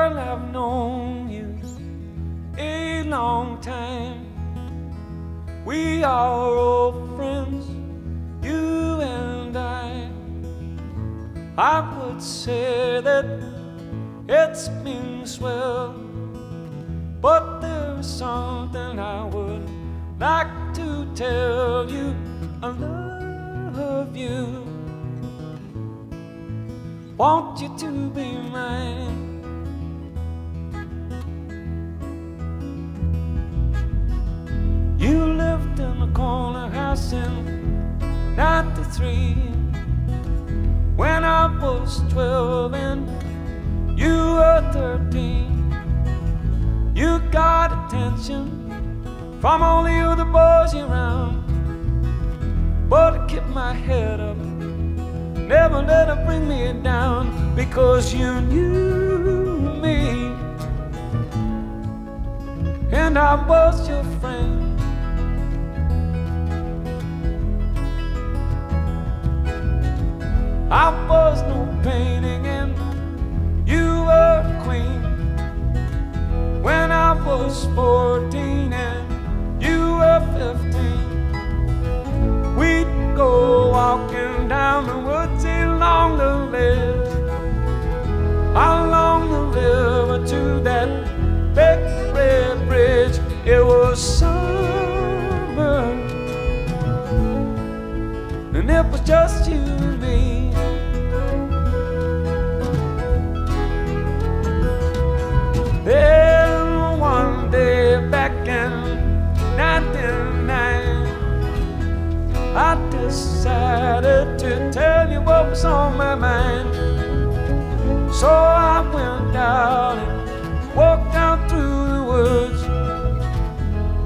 Girl, I've known you a long time. We are old friends, you and I. I would say that it's been swell, but there's something I would like to tell you. I love you, want you to be mine. You lived in a corner house in '93 when I was 12 and you were 13. You got attention from all the other boys around, but I kept my head up, never let her bring me down, because you knew me and I was your friend. I was no painting and you were a queen. When I was 14 and you were 15, we'd go walking down the woods along the river, along the river to that big red bridge. It was summer and it was just you and me. Then one day back in '99, I decided to tell you what was on my mind. So I went out and walked down through the woods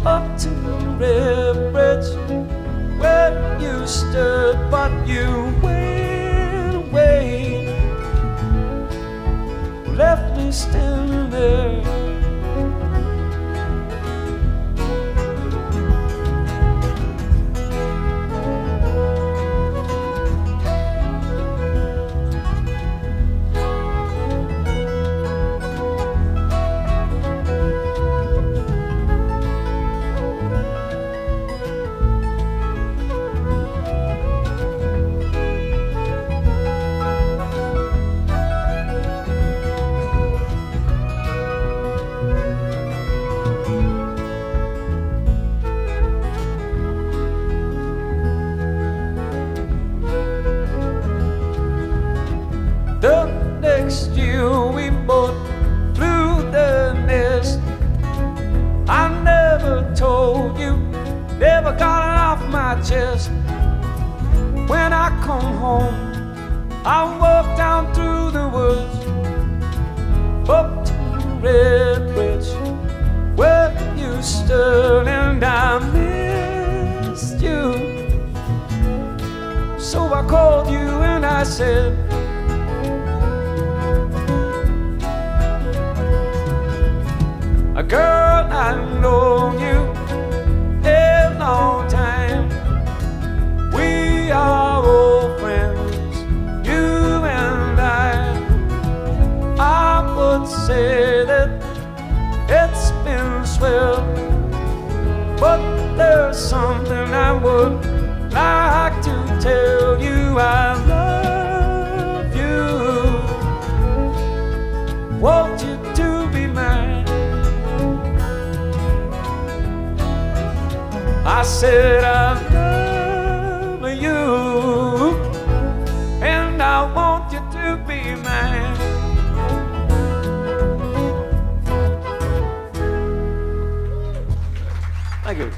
up to the red bridge where you stood, but you went away, left me standing there. The next year we both flew the nest. I never told you, never got it off my chest. When I come home, I walk down through the woods up to the red bridge where you stood, and I missed you. So I called you and I said, girl, I've known you a long time. We are old friends, you and I would say that it's been swell, but there's something I would like to tell you. I love you, want you to be mine. I said I love you and I want you to be mine. Thank you.